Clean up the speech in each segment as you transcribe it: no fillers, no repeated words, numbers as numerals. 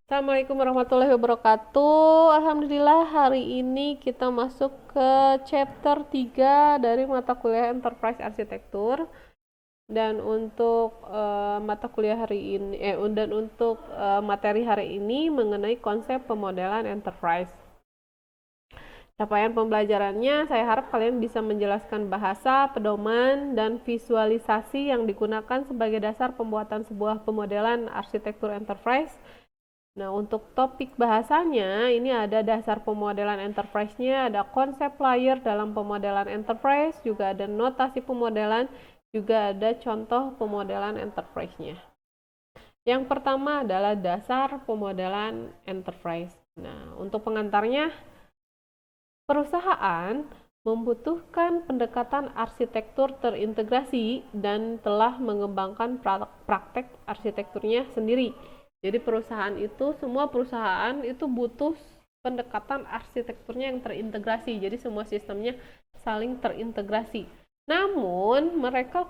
Assalamualaikum warahmatullahi wabarakatuh. Alhamdulillah hari ini kita masuk ke chapter 3 dari mata kuliah Enterprise Arsitektur. Dan untuk mata kuliah hari ini dan untuk materi hari ini mengenai konsep pemodelan enterprise. Capaian pembelajarannya, saya harap kalian bisa menjelaskan bahasa, pedoman, dan visualisasi yang digunakan sebagai dasar pembuatan sebuah pemodelan arsitektur enterprise. Nah, untuk topik bahasanya, ini ada dasar pemodelan enterprise-nya, ada konsep layer dalam pemodelan enterprise, juga ada notasi pemodelan, juga ada contoh pemodelan enterprise-nya. Yang pertama adalah dasar pemodelan enterprise. Nah, untuk pengantarnya, perusahaan membutuhkan pendekatan arsitektur terintegrasi dan telah mengembangkan praktek arsitekturnya sendiri. Jadi semua perusahaan itu butuh pendekatan arsitekturnya yang terintegrasi. Jadi semua sistemnya saling terintegrasi. Namun mereka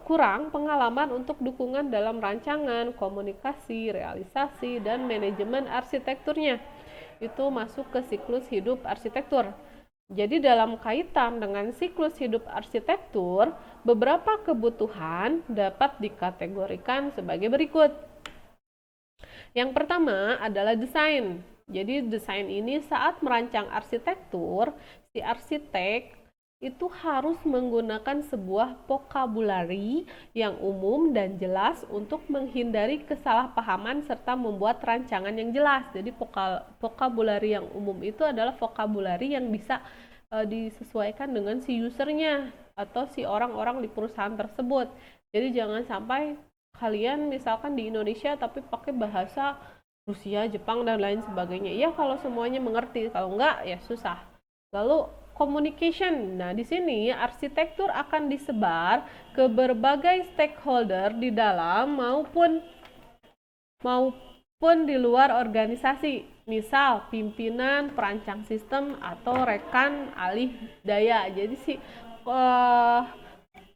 kurang pengalaman untuk dukungan dalam rancangan, komunikasi, realisasi, dan manajemen arsitekturnya. Itu masuk ke siklus hidup arsitektur. Jadi dalam kaitan dengan siklus hidup arsitektur, beberapa kebutuhan dapat dikategorikan sebagai berikut. Yang pertama adalah desain. Jadi desain ini saat merancang arsitektur, si arsitek itu harus menggunakan sebuah vocabulary yang umum dan jelas untuk menghindari kesalahpahaman serta membuat rancangan yang jelas. Jadi vocabulary yang umum itu adalah vocabulary yang bisa disesuaikan dengan si usernya atau si orang-orang di perusahaan tersebut. Jadi jangan sampai kalian misalkan di Indonesia tapi pakai bahasa Rusia, Jepang, dan lain sebagainya. Ya kalau semuanya mengerti, kalau enggak ya susah. Lalu communication. Nah, di sini arsitektur akan disebar ke berbagai stakeholder di dalam maupun di luar organisasi. Misal pimpinan, perancang sistem, atau rekan alih daya. Jadi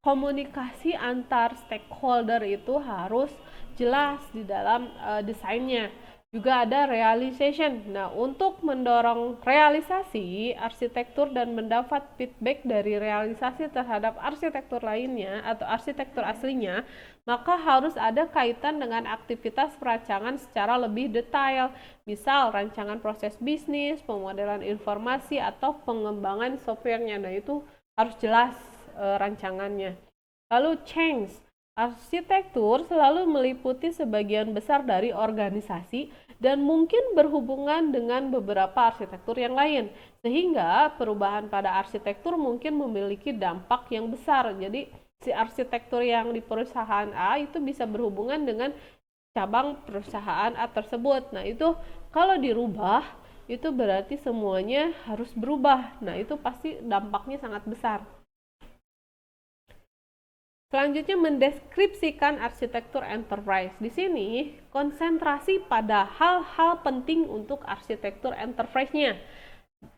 komunikasi antar stakeholder itu harus jelas di dalam desainnya. Juga ada realization. Nah, untuk mendorong realisasi arsitektur dan mendapat feedback dari realisasi terhadap arsitektur lainnya atau arsitektur aslinya, maka harus ada kaitan dengan aktivitas perancangan secara lebih detail. Misal, rancangan proses bisnis, pemodelan informasi, atau pengembangan softwarenya. Nah, itu harus jelas rancangannya. Lalu change. Arsitektur selalu meliputi sebagian besar dari organisasi dan mungkin berhubungan dengan beberapa arsitektur yang lain, sehingga perubahan pada arsitektur mungkin memiliki dampak yang besar. Jadi si arsitektur yang di perusahaan A itu bisa berhubungan dengan cabang perusahaan A tersebut. Nah, itu kalau dirubah itu berarti semuanya harus berubah. Nah, itu pasti dampaknya sangat besar. Selanjutnya mendeskripsikan arsitektur enterprise. Di sini konsentrasi pada hal-hal penting untuk arsitektur enterprise-nya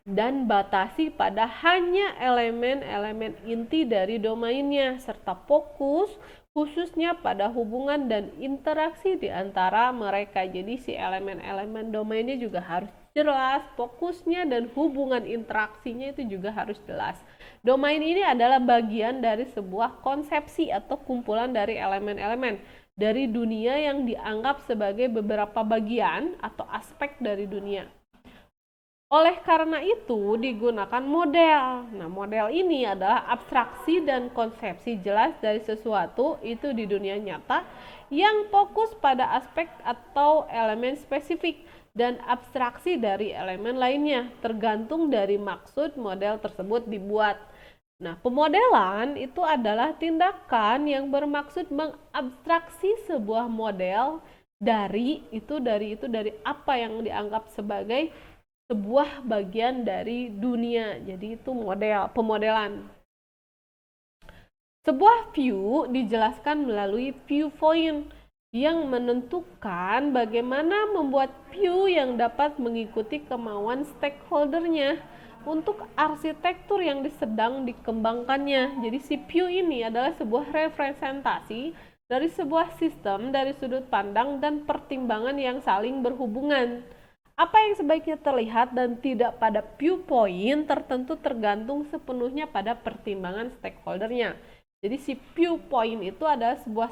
dan batasi pada hanya elemen-elemen inti dari domainnya serta fokus khususnya pada hubungan dan interaksi di antara mereka. Jadi si elemen-elemen domainnya juga harus jelas, fokusnya dan hubungan interaksinya itu juga harus jelas. Domain ini adalah bagian dari sebuah konsepsi atau kumpulan dari elemen-elemen dari dunia yang dianggap sebagai beberapa bagian atau aspek dari dunia. Oleh karena itu digunakan model. Nah, model ini adalah abstraksi dan konsepsi jelas dari sesuatu itu di dunia nyata yang fokus pada aspek atau elemen spesifik dan abstraksi dari elemen lainnya, tergantung dari maksud model tersebut dibuat. Nah, pemodelan itu adalah tindakan yang bermaksud mengabstraksi sebuah model dari apa yang dianggap sebagai sebuah bagian dari dunia. Jadi itu pemodelan. Sebuah view dijelaskan melalui viewpoint yang menentukan bagaimana membuat view yang dapat mengikuti kemauan stakeholdernya untuk arsitektur yang sedang dikembangkannya. Jadi si view ini adalah sebuah representasi dari sebuah sistem dari sudut pandang dan pertimbangan yang saling berhubungan. Apa yang sebaiknya terlihat dan tidak pada viewpoint tertentu tergantung sepenuhnya pada pertimbangan stakeholdernya. Jadi si viewpoint itu adalah sebuah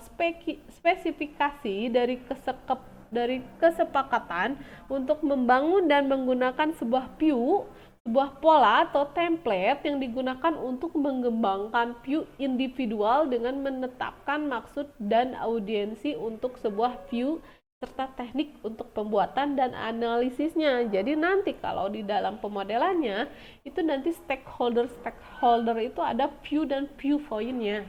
spesifikasi dari kesepakatan untuk membangun dan menggunakan sebuah view, sebuah pola atau template yang digunakan untuk mengembangkan view individual dengan menetapkan maksud dan audiensi untuk sebuah view serta teknik untuk pembuatan dan analisisnya. Jadi nanti kalau di dalam pemodelannya itu nanti stakeholder itu ada view dan viewpoint-nya.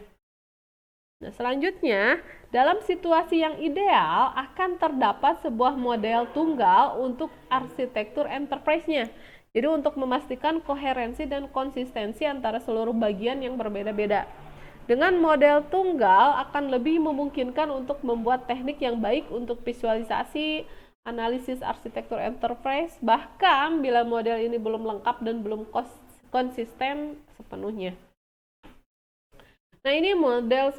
Nah, selanjutnya, dalam situasi yang ideal akan terdapat sebuah model tunggal untuk arsitektur enterprise-nya. Jadi untuk memastikan koherensi dan konsistensi antara seluruh bagian yang berbeda-beda. Dengan model tunggal akan lebih memungkinkan untuk membuat teknik yang baik untuk visualisasi, analisis arsitektur enterprise, bahkan bila model ini belum lengkap dan belum konsisten sepenuhnya. Nah, ini model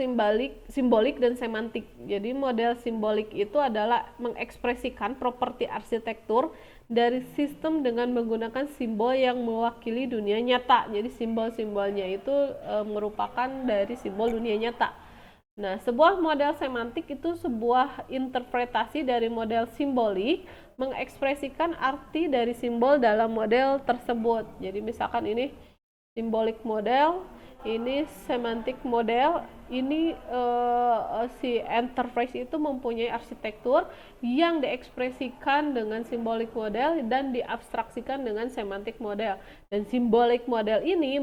simbolik dan semantik. Jadi model simbolik itu adalah mengekspresikan properti arsitektur dari sistem dengan menggunakan simbol yang mewakili dunia nyata. Jadi simbol-simbolnya itu merupakan dari simbol dunia nyata. Nah, sebuah model semantik itu sebuah interpretasi dari model simbolik mengekspresikan arti dari simbol dalam model tersebut. Jadi misalkan ini simbolik model, ini semantik model, ini si enterprise itu mempunyai arsitektur yang diekspresikan dengan simbolik model dan diabstraksikan dengan semantik model, dan simbolik model ini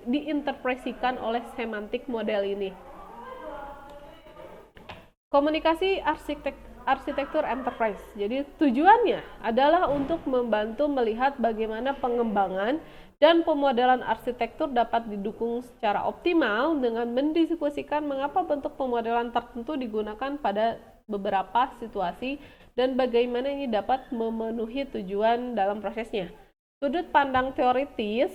diinterpretasikan oleh semantik model ini. Komunikasi arsitektur enterprise. Jadi tujuannya adalah untuk membantu melihat bagaimana pengembangan dan pemodelan arsitektur dapat didukung secara optimal dengan mendiskusikan mengapa bentuk pemodelan tertentu digunakan pada beberapa situasi dan bagaimana ini dapat memenuhi tujuan dalam prosesnya. Sudut pandang teoritis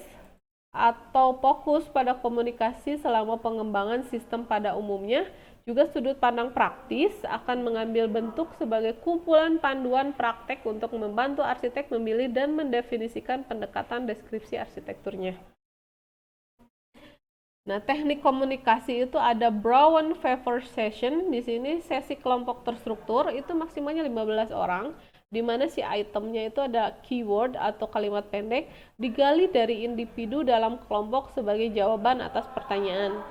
atau fokus pada komunikasi selama pengembangan sistem pada umumnya, juga sudut pandang praktis akan mengambil bentuk sebagai kumpulan panduan praktek untuk membantu arsitek memilih dan mendefinisikan pendekatan deskripsi arsitekturnya. Nah, teknik komunikasi itu ada Brown Favor Session. Di sini sesi kelompok terstruktur itu maksimalnya 15 orang, di mana si itemnya itu ada keyword atau kalimat pendek digali dari individu dalam kelompok sebagai jawaban atas pertanyaan.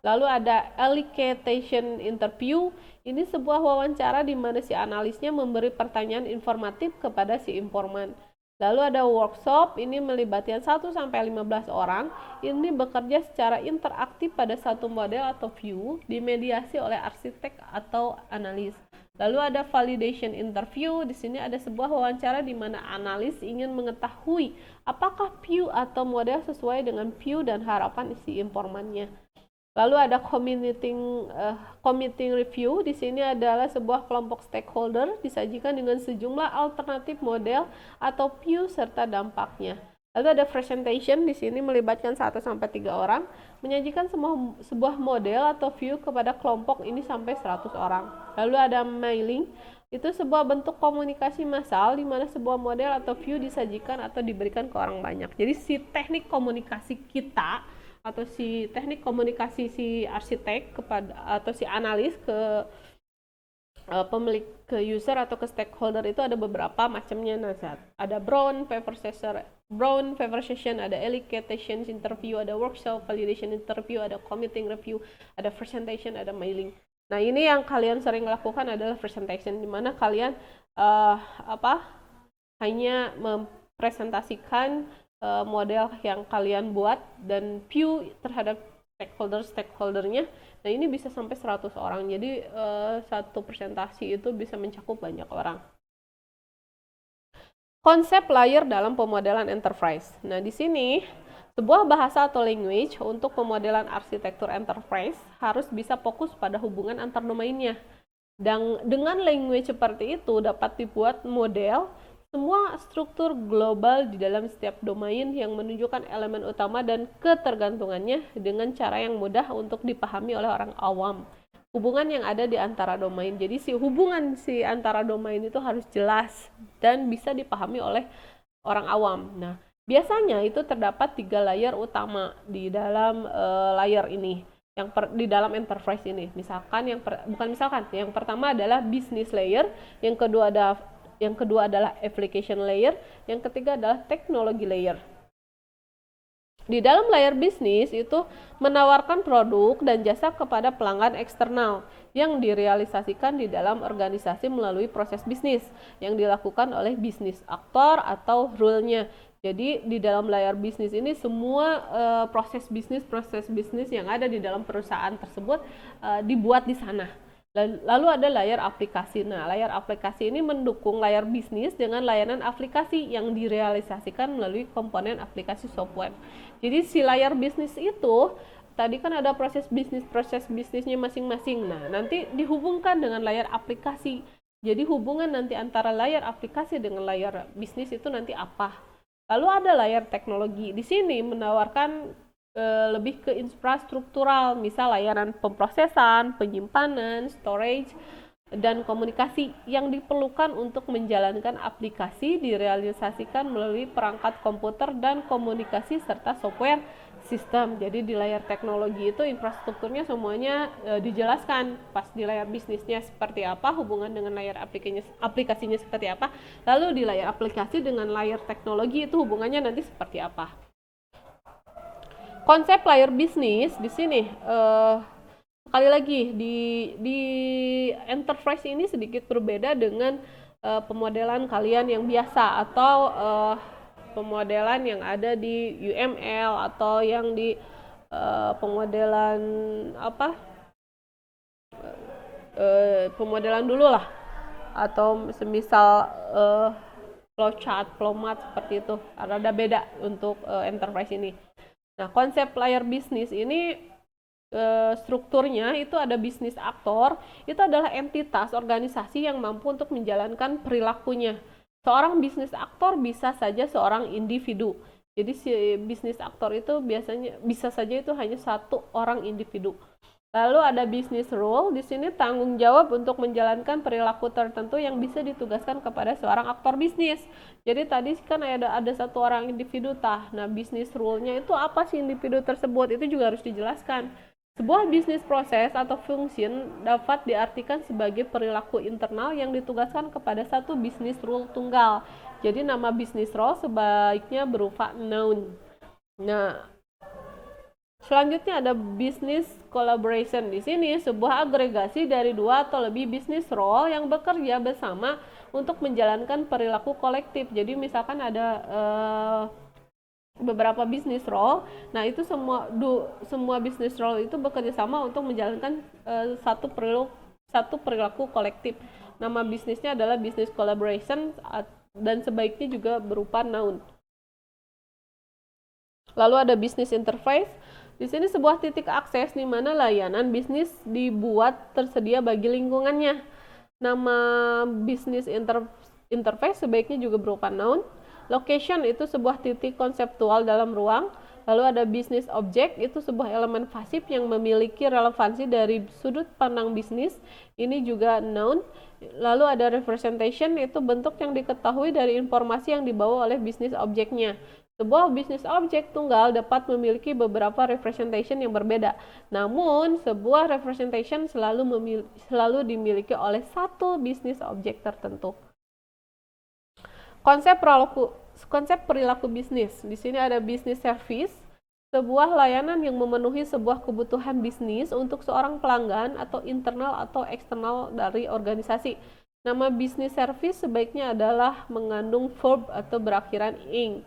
Lalu ada elicitation interview, ini sebuah wawancara di mana si analisnya memberi pertanyaan informatif kepada si informan. Lalu ada workshop, ini melibatkan 1-15 orang, ini bekerja secara interaktif pada satu model atau view, dimediasi oleh arsitek atau analis. Lalu ada validation interview, di sini ada sebuah wawancara di mana analis ingin mengetahui apakah view atau model sesuai dengan view dan harapan si informannya. Lalu ada committing review, di sini adalah sebuah kelompok stakeholder disajikan dengan sejumlah alternatif model atau view serta dampaknya. Lalu ada presentation, di sini melibatkan 1-3 orang, menyajikan sebuah model atau view kepada kelompok ini sampai 100 orang. Lalu ada mailing, itu sebuah bentuk komunikasi massal di mana sebuah model atau view disajikan atau diberikan ke orang banyak. Jadi si teknik komunikasi kita atau si teknik komunikasi si arsitek kepada atau si analis ke pemilik, ke user atau ke stakeholder itu ada beberapa macamnya. Nah, ada Brown Favor Session, ada elicitation interview, ada workshop, validation interview, ada committing review, ada presentation, ada mailing. Nah, ini yang kalian sering lakukan adalah presentation, di mana kalian hanya mempresentasikan model yang kalian buat dan view terhadap stakeholdernya. Nah, ini bisa sampai 100 orang. Jadi satu presentasi itu bisa mencakup banyak orang. Konsep layer dalam pemodelan enterprise. Nah, di sini sebuah bahasa atau language untuk pemodelan arsitektur enterprise harus bisa fokus pada hubungan antar domainnya. Dan dengan language seperti itu dapat dibuat model semua struktur global di dalam setiap domain yang menunjukkan elemen utama dan ketergantungannya dengan cara yang mudah untuk dipahami oleh orang awam. hubungan yang ada di antara domain. Jadi hubungan antara domain itu harus jelas dan bisa dipahami oleh orang awam. Nah, biasanya itu terdapat 3 layer utama di dalam layer ini, di dalam enterprise ini. Yang pertama adalah business layer, yang kedua adalah application layer, yang ketiga adalah technology layer. Di dalam layer bisnis itu menawarkan produk dan jasa kepada pelanggan eksternal yang direalisasikan di dalam organisasi melalui proses bisnis yang dilakukan oleh bisnis aktor atau role-nya. Jadi di dalam layer bisnis ini semua proses bisnis yang ada di dalam perusahaan tersebut dibuat di sana. Lalu ada layar aplikasi. Nah, layar aplikasi ini mendukung layar bisnis dengan layanan aplikasi yang direalisasikan melalui komponen aplikasi software. Jadi si layar bisnis itu tadi kan ada proses bisnisnya masing-masing. Nah, nanti dihubungkan dengan layar aplikasi. Jadi hubungan nanti antara layar aplikasi dengan layar bisnis itu nanti apa? Lalu ada layar teknologi. Di sini menawarkan lebih ke infrastruktural, misal layanan pemrosesan, penyimpanan, storage, dan komunikasi yang diperlukan untuk menjalankan aplikasi direalisasikan melalui perangkat komputer dan komunikasi serta software sistem. Jadi di layar teknologi itu infrastrukturnya semuanya dijelaskan. Pas di layar bisnisnya seperti apa, hubungan dengan layar aplikasinya seperti apa, lalu di layar aplikasi dengan layar teknologi itu hubungannya nanti seperti apa. Konsep layar bisnis di sini sekali lagi di enterprise ini sedikit berbeda dengan pemodelan kalian yang biasa atau pemodelan yang ada di UML atau yang di pemodelan pemodelan dulu lah, atau semisal flowchart, flowmap seperti itu. Ada beda untuk enterprise ini. Nah, konsep layar bisnis ini strukturnya itu ada bisnis aktor, itu adalah entitas organisasi yang mampu untuk menjalankan perilakunya. Seorang bisnis aktor bisa saja seorang individu. Jadi si bisnis aktor itu biasanya bisa saja itu hanya satu orang individu. Lalu ada bisnis role, di sini tanggung jawab untuk menjalankan perilaku tertentu yang bisa ditugaskan kepada seorang aktor bisnis. Jadi tadi kan ada satu orang individu tah. Nah, bisnis role-nya itu apa sih individu tersebut? Itu juga harus dijelaskan. Sebuah bisnis proses atau function dapat diartikan sebagai perilaku internal yang ditugaskan kepada satu bisnis role tunggal. Jadi nama bisnis role sebaiknya berupa noun. Nah, selanjutnya ada business collaboration. Di sini sebuah agregasi dari 2 atau lebih bisnis role yang bekerja bersama untuk menjalankan perilaku kolektif. Jadi misalkan ada beberapa bisnis role, nah itu semua bisnis role itu bekerja sama untuk menjalankan satu perilaku kolektif. Nama bisnisnya adalah business collaboration dan sebaiknya juga berupa noun. Lalu ada business interface. Di sini sebuah titik akses di mana layanan bisnis dibuat tersedia bagi lingkungannya. Nama business interface sebaiknya juga berupa noun. Location itu sebuah titik konseptual dalam ruang. Lalu ada business object, itu sebuah elemen pasif yang memiliki relevansi dari sudut pandang bisnis. Ini juga noun. Lalu ada representation, itu bentuk yang diketahui dari informasi yang dibawa oleh business objectnya. Sebuah bisnis objek tunggal dapat memiliki beberapa representation yang berbeda. Namun, sebuah representation selalu dimiliki oleh satu bisnis objek tertentu. Konsep perilaku bisnis. Di sini ada business service, sebuah layanan yang memenuhi sebuah kebutuhan bisnis untuk seorang pelanggan atau internal atau eksternal dari organisasi. Nama business service sebaiknya adalah mengandung verb atau berakhiran ing.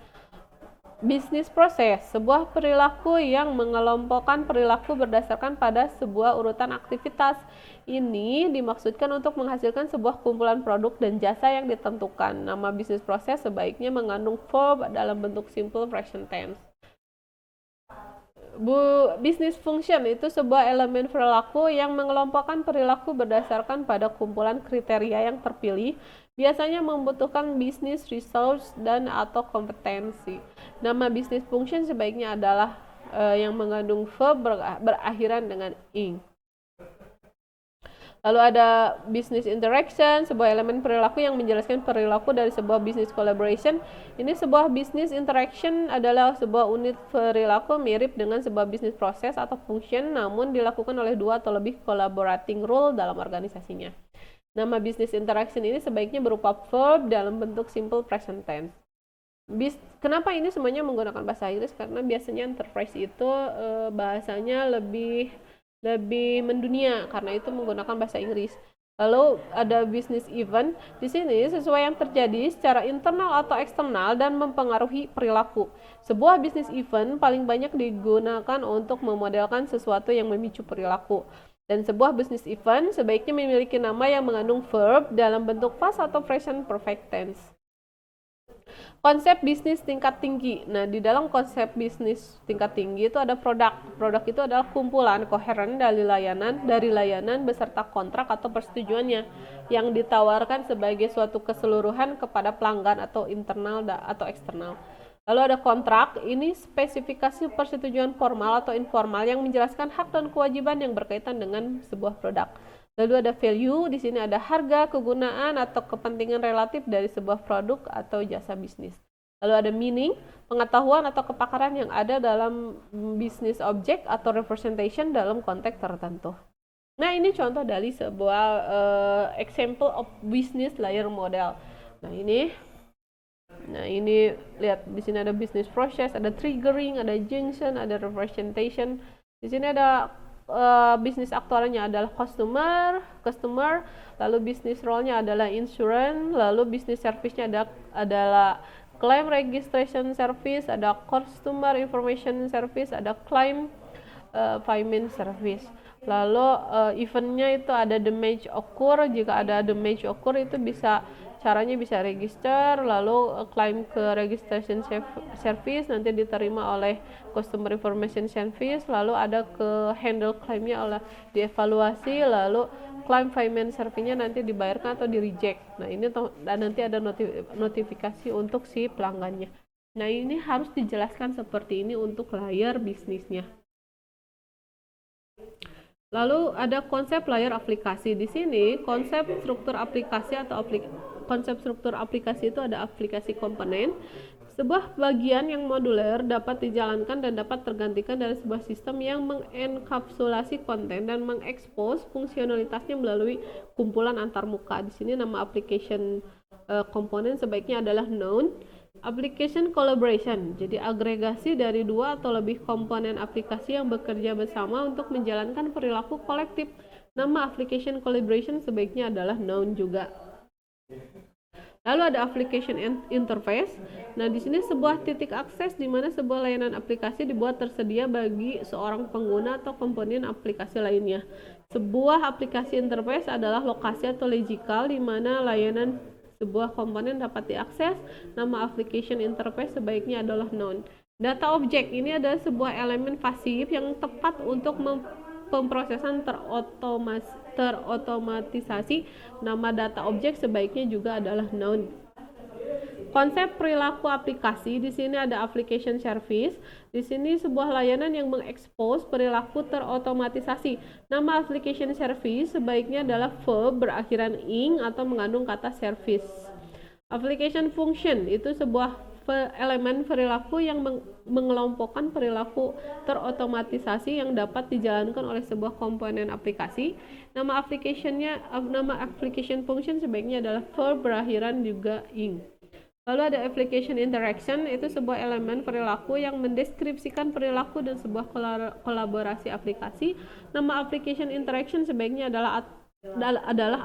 Bisnis proses, sebuah perilaku yang mengelompokkan perilaku berdasarkan pada sebuah urutan aktivitas. Ini dimaksudkan untuk menghasilkan sebuah kumpulan produk dan jasa yang ditentukan. Nama bisnis proses sebaiknya mengandung verb dalam bentuk simple present tense. Business function itu sebuah elemen perilaku yang mengelompokkan perilaku berdasarkan pada kumpulan kriteria yang terpilih, biasanya membutuhkan business resource dan atau kompetensi. Nama business function sebaiknya adalah yang mengandung verb berakhiran dengan ing. Lalu ada business interaction, sebuah elemen perilaku yang menjelaskan perilaku dari sebuah business collaboration. Ini sebuah business interaction adalah sebuah unit perilaku mirip dengan sebuah business process atau function, namun dilakukan oleh dua atau lebih collaborating role dalam organisasinya. Nama business interaction ini sebaiknya berupa verb dalam bentuk simple present tense. Kenapa ini semuanya menggunakan bahasa Inggris? Karena biasanya enterprise itu bahasanya lebih mendunia, karena itu menggunakan bahasa Inggris. Lalu ada business event. Di sini sesuai yang terjadi secara internal atau eksternal dan mempengaruhi perilaku. Sebuah business event paling banyak digunakan untuk memodelkan sesuatu yang memicu perilaku. Dan sebuah business event sebaiknya memiliki nama yang mengandung verb dalam bentuk past atau present perfect tense. Konsep bisnis tingkat tinggi. Nah, di dalam konsep bisnis tingkat tinggi itu ada produk. Produk itu adalah kumpulan koheren dari layanan beserta kontrak atau persetujuannya yang ditawarkan sebagai suatu keseluruhan kepada pelanggan atau internal atau eksternal. Lalu ada kontrak, ini spesifikasi persetujuan formal atau informal yang menjelaskan hak dan kewajiban yang berkaitan dengan sebuah produk. Lalu ada value, di sini ada harga, kegunaan, atau kepentingan relatif dari sebuah produk atau jasa bisnis. Lalu ada meaning, pengetahuan atau kepakaran yang ada dalam bisnis object atau representation dalam konteks tertentu. Nah, ini contoh dari sebuah example of business layer model. Nah, ini lihat di sini ada business process, ada triggering, ada junction, ada representation. Di sini ada bisnis aktualnya adalah customer, lalu bisnis role-nya adalah insurance, lalu bisnis service-nya adalah claim registration service, ada customer information service, ada claim payment service. Lalu event-nya itu ada damage occur, jika ada damage occur itu caranya bisa register, lalu claim ke registration service nanti diterima oleh customer information service, lalu ada ke handle claimnya oleh dievaluasi, lalu claim payment service-nya nanti dibayarkan atau di reject. Nah, ini dan nanti ada notifikasi untuk si pelanggannya. Nah, ini harus dijelaskan seperti ini untuk layer bisnisnya. Lalu ada konsep layer aplikasi. Di sini konsep struktur aplikasi atau konsep struktur aplikasi itu ada aplikasi komponen. Sebuah bagian yang moduler dapat dijalankan dan dapat tergantikan dari sebuah sistem yang mengenkapsulasi konten dan mengekspos fungsionalitasnya melalui kumpulan antarmuka. Di sini nama application komponen sebaiknya adalah known. Application collaboration, jadi agregasi dari dua atau lebih komponen aplikasi yang bekerja bersama untuk menjalankan perilaku kolektif. Nama application collaboration sebaiknya adalah known juga. Lalu ada application interface. Nah, di sini sebuah titik akses di mana sebuah layanan aplikasi dibuat tersedia bagi seorang pengguna atau komponen aplikasi lainnya. Sebuah aplikasi interface adalah lokasi atau logical di mana layanan sebuah komponen dapat diakses. Nama application interface sebaiknya adalah known. Data object ini adalah sebuah elemen pasif yang tepat untuk pemrosesan terotomatisasi. Nama data object sebaiknya juga adalah known. Konsep perilaku aplikasi, di sini ada application service. Di sini sebuah layanan yang mengekspos perilaku terotomatisasi. Nama application service sebaiknya adalah verb berakhiran ing atau mengandung kata service. Application function itu sebuah elemen perilaku yang mengelompokkan perilaku terotomatisasi yang dapat dijalankan oleh sebuah komponen aplikasi. Nama application function sebaiknya adalah verb berakhiran juga ing. Lalu ada application interaction, itu sebuah elemen perilaku yang mendeskripsikan perilaku dan sebuah kolaborasi aplikasi. Nama application interaction sebaiknya adalah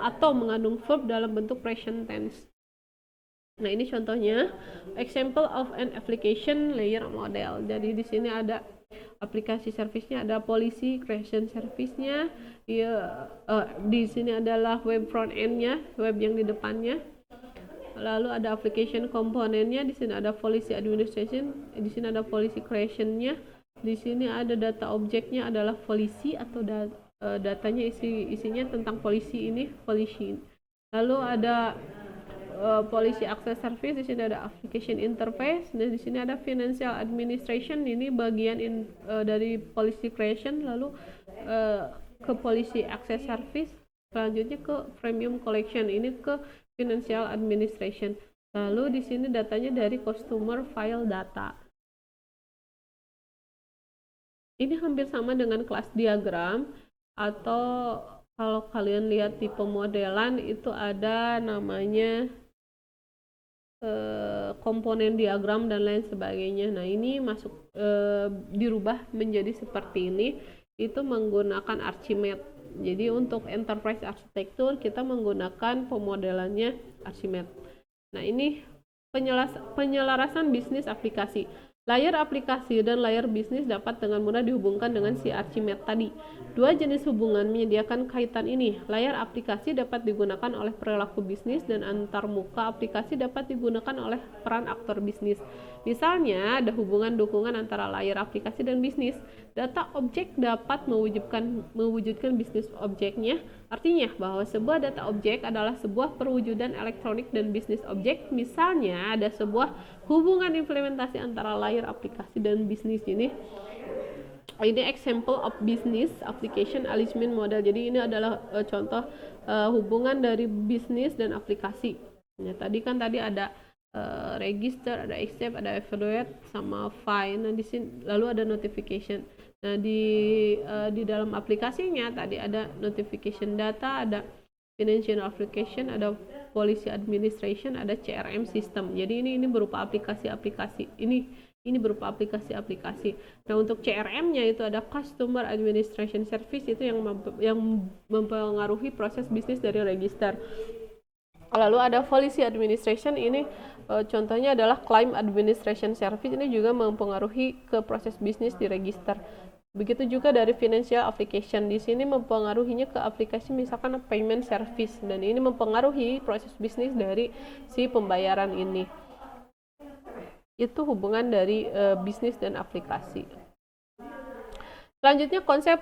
atau mengandung verb dalam bentuk present tense. Nah, ini contohnya example of an application layer model. Jadi di sini ada aplikasi service-nya, ada policy creation service-nya. Di sini adalah web front end-nya, web yang di depannya. Lalu ada application komponennya, di sini ada policy administration, di sini ada policy creation-nya, di sini ada data objeknya adalah policy atau datanya isinya tentang policy ini, policy. Lalu ada policy access service, di sini ada application interface, dan di sini ada financial administration, ini bagian dari policy creation. Lalu ke policy access service, Selanjutnya ke premium collection, ini ke financial administration. Lalu di sini datanya dari customer file data. Ini hampir sama dengan kelas diagram, atau kalau kalian lihat di pemodelan itu ada namanya komponen diagram dan lain sebagainya. Nah, ini masuk dirubah menjadi seperti ini, itu menggunakan Archimedes. Jadi untuk enterprise arsitektur kita menggunakan pemodelannya Archimedes. Nah, ini penyelarasan bisnis aplikasi. Layar aplikasi dan layar bisnis dapat dengan mudah dihubungkan dengan si Archimedes tadi. Dua jenis hubungan menyediakan kaitan ini. Layar aplikasi dapat digunakan oleh perilaku bisnis dan antarmuka aplikasi dapat digunakan oleh peran aktor bisnis. Misalnya, ada hubungan dukungan antara layar aplikasi dan bisnis. Data objek dapat mewujudkan bisnis objeknya. Artinya bahwa sebuah data objek adalah sebuah perwujudan elektronik dan bisnis objek. Misalnya, ada sebuah hubungan implementasi antara layar aplikasi dan bisnis ini example of business application alignment model. Jadi ini adalah contoh hubungan dari bisnis dan aplikasi. Ya, tadi ada register, ada accept, ada evaluate, sama find. Nah, di sini lalu ada notification. Nah, di dalam aplikasinya tadi ada notification data, ada financial application, ada policy administration, ada CRM system. Jadi ini berupa aplikasi-aplikasi. Ini berupa aplikasi-aplikasi. Nah, untuk CRM-nya itu ada Customer Administration Service, itu yang mempengaruhi proses bisnis dari register. Lalu ada Policy Administration, ini contohnya adalah Claim Administration Service, ini juga mempengaruhi ke proses bisnis di register. Begitu juga dari Financial Application, di sini mempengaruhinya ke aplikasi misalkan Payment Service, dan ini mempengaruhi proses bisnis dari si pembayaran ini. Itu hubungan dari bisnis dan aplikasi. Selanjutnya konsep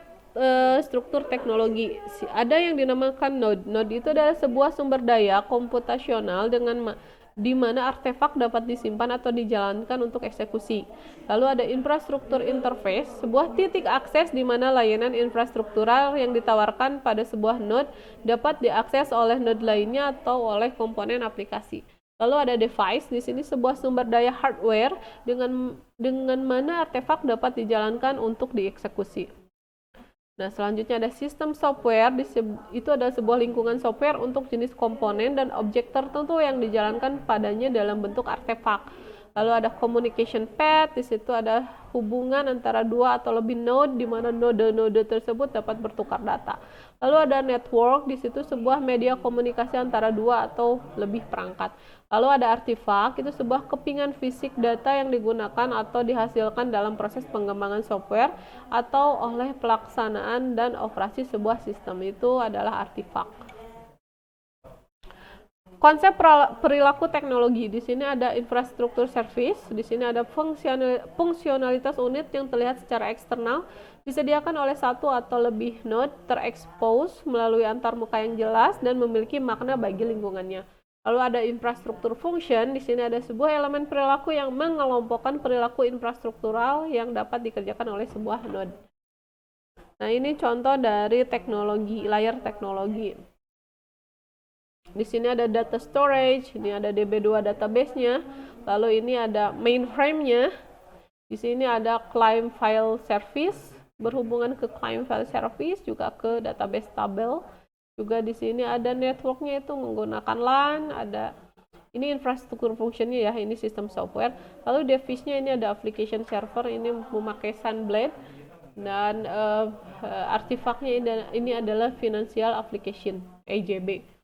struktur teknologi. Ada yang dinamakan node. Node itu adalah sebuah sumber daya komputasional di mana artefak dapat disimpan atau dijalankan untuk eksekusi. Lalu ada infrastruktur interface, sebuah titik akses di mana layanan infrastruktural yang ditawarkan pada sebuah node dapat diakses oleh node lainnya atau oleh komponen aplikasi. Lalu ada device, di sini sebuah sumber daya hardware dengan mana artefak dapat dijalankan untuk dieksekusi. Nah, selanjutnya ada sistem software, itu adalah sebuah lingkungan software untuk jenis komponen dan objek tertentu yang dijalankan padanya dalam bentuk artefak. Lalu ada communication path, di situ ada hubungan antara dua atau lebih node di mana node-node tersebut dapat bertukar data. Lalu ada network, di situ sebuah media komunikasi antara dua atau lebih perangkat. Lalu ada artefak, itu sebuah kepingan fisik data yang digunakan atau dihasilkan dalam proses pengembangan software atau oleh pelaksanaan dan operasi sebuah sistem, itu adalah artefak. Konsep perilaku teknologi, di sini ada infrastruktur service, di sini ada fungsionalitas unit yang terlihat secara eksternal, disediakan oleh satu atau lebih node, terekspos melalui antarmuka yang jelas dan memiliki makna bagi lingkungannya. Lalu ada infrastruktur function, di sini ada sebuah elemen perilaku yang mengelompokkan perilaku infrastruktural yang dapat dikerjakan oleh sebuah node. Nah, ini contoh dari teknologi, layar teknologi. Di sini ada data storage, ini ada DB2 database-nya, lalu ini ada mainframe-nya. Di sini ada client file service, berhubungan ke client file service, juga ke database tabel. Juga di sini ada network-nya, itu menggunakan LAN, ada ini infrastruktur function-nya ya, ini sistem software. Lalu device-nya ini ada application server, ini memakai SunBlade, dan artefaknya ini adalah financial application, AJB.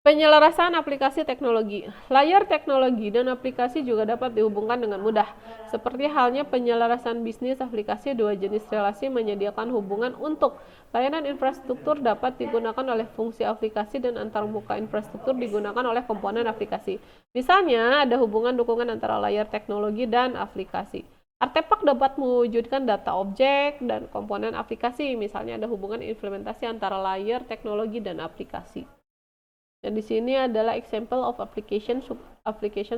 Penyelarasan aplikasi teknologi. Layar teknologi dan aplikasi juga dapat dihubungkan dengan mudah. Seperti halnya penyelarasan bisnis aplikasi, dua jenis relasi menyediakan hubungan untuk layanan infrastruktur dapat digunakan oleh fungsi aplikasi dan antarmuka infrastruktur digunakan oleh komponen aplikasi. Misalnya, ada hubungan dukungan antara layar teknologi dan aplikasi. Artefak dapat mewujudkan data objek dan komponen aplikasi. Misalnya, ada hubungan implementasi antara layar teknologi dan aplikasi. Dan di sini adalah example of application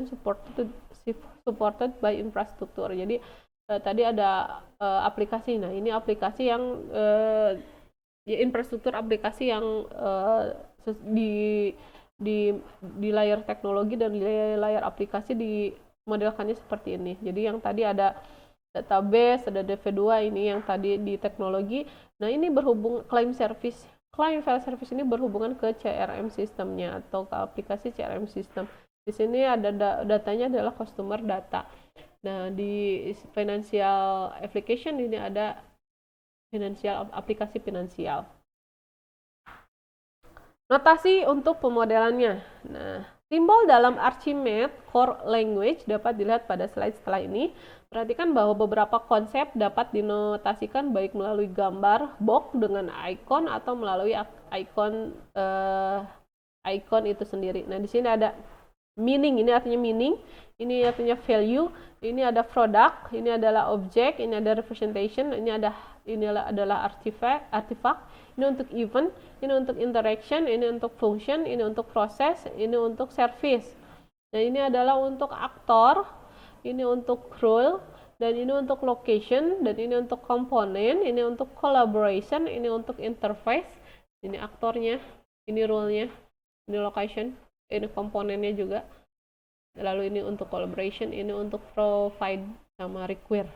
supported by infrastructure. Jadi tadi ada aplikasi. Nah, ini aplikasi yang ya infrastruktur aplikasi yang di di di layar teknologi dan di layar aplikasi dimodelkannya seperti ini. Jadi yang tadi ada database, ada DV2, ini yang tadi di teknologi. Nah, ini berhubung client file service ini berhubungan ke CRM sistemnya atau ke aplikasi CRM sistem. Di sini ada datanya adalah customer data. Nah, di financial application ini ada aplikasi finansial. Notasi untuk pemodelannya. Nah, simbol dalam Archimedes Core Language dapat dilihat pada slide setelah ini. Perhatikan bahwa beberapa konsep dapat dinotasikan baik melalui gambar box dengan icon atau melalui icon itu sendiri. Nah, di sini ada meaning, ini artinya meaning, ini artinya value, ini ada product, ini adalah object, ini ada representation, ini adalah artifact, ini untuk event, ini untuk interaction, ini untuk function, ini untuk proses, ini untuk service. Nah, ini adalah untuk aktor, ini untuk role, dan ini untuk location, dan ini untuk komponen, ini untuk collaboration, ini untuk interface, ini aktornya, ini role-nya, ini location, ini komponennya juga. Lalu ini untuk collaboration, ini untuk provide sama require.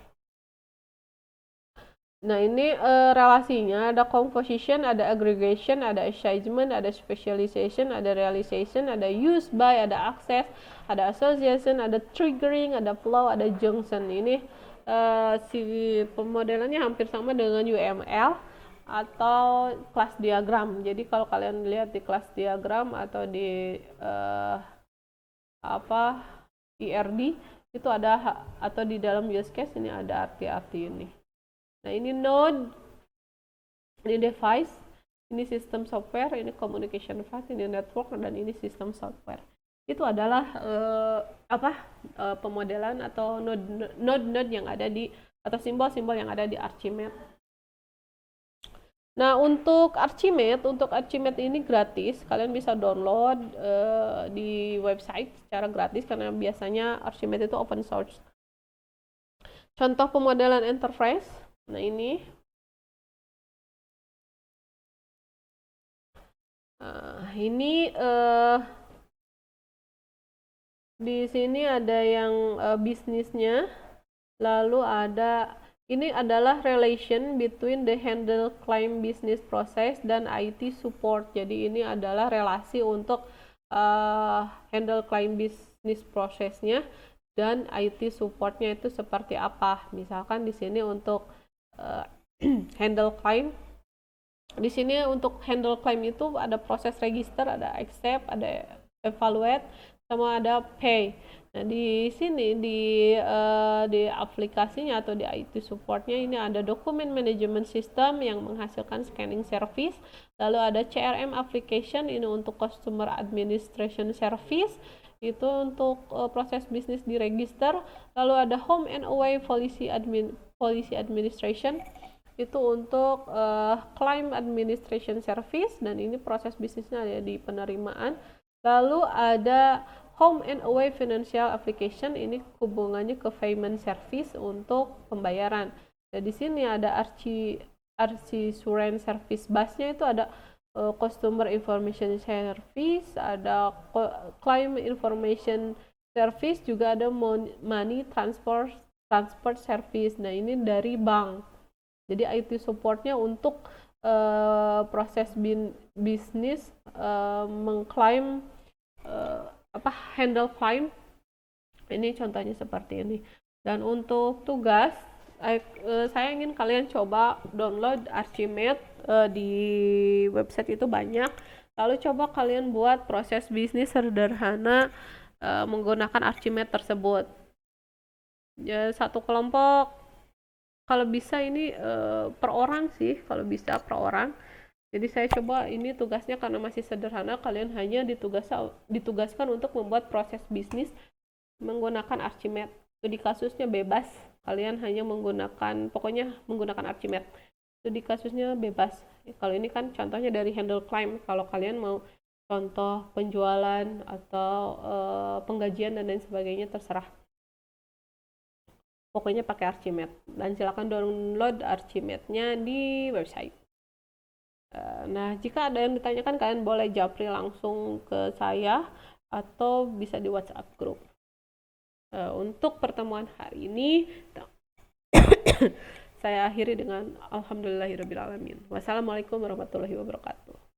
Nah, ini relasinya ada composition, ada aggregation, ada assignment, ada specialization, ada realization, ada use by, ada access, ada association, ada triggering, ada flow, ada junction. Ini si pemodelannya hampir sama dengan UML atau kelas diagram. Jadi kalau kalian lihat di kelas diagram atau di IRD itu ada, atau di dalam use case ini ada arti-arti ini. Nah, ini node, ini device, ini sistem software, ini communication device, ini network, dan ini sistem software. Itu adalah pemodelan atau node yang ada di, atau simbol-simbol yang ada di Archimedes. Nah, untuk Archimedes ini gratis, kalian bisa download di website secara gratis karena biasanya Archimedes itu open source. Contoh pemodelan enterprise. Nah, ini di sini ada yang bisnisnya, lalu ada, ini adalah relation between the handle claim business process dan IT support. Jadi ini adalah relasi untuk handle claim business processnya dan IT supportnya itu seperti apa. Misalkan di sini untuk handle claim, di sini untuk handle claim itu ada proses register, ada accept, ada evaluate, sama ada pay. Nah, di sini di aplikasinya atau di IT supportnya ini ada dokumen management system yang menghasilkan scanning service, lalu ada CRM application, ini untuk customer administration service, itu untuk proses bisnis di register, lalu ada home and away policy administration, itu untuk claim administration service, dan ini proses bisnisnya ada di penerimaan. Lalu ada home and away financial application, ini hubungannya ke payment service untuk pembayaran. Dan di sini ada Archsurance service busnya, itu ada customer information service, ada claim information service, juga ada money transfer service. Nah, ini dari bank. Jadi IT supportnya untuk proses bisnis mengklaim handle claim. Ini contohnya seperti ini. Dan untuk tugas, saya ingin kalian coba download Archimedes di website itu banyak. Lalu coba kalian buat proses bisnis sederhana menggunakan Archimedes tersebut. Ya, satu kelompok, kalau bisa ini per orang sih, kalau bisa per orang. Jadi saya coba ini tugasnya karena masih sederhana, kalian hanya ditugaskan untuk membuat proses bisnis menggunakan Archimedes. Studi kasusnya bebas, kalian hanya pokoknya menggunakan Archimedes. Studi kasusnya bebas. Kalau ini kan contohnya dari handle claim, kalau kalian mau contoh penjualan atau penggajian dan lain sebagainya terserah. Pokoknya pakai Archimedes, dan silakan download Archimedes-nya di website. Nah, jika ada yang ditanyakan, kalian boleh japri langsung ke saya atau bisa di WhatsApp grup. Untuk pertemuan hari ini, saya akhiri dengan alhamdulillahirabbil alamin. Wassalamualaikum warahmatullahi wabarakatuh.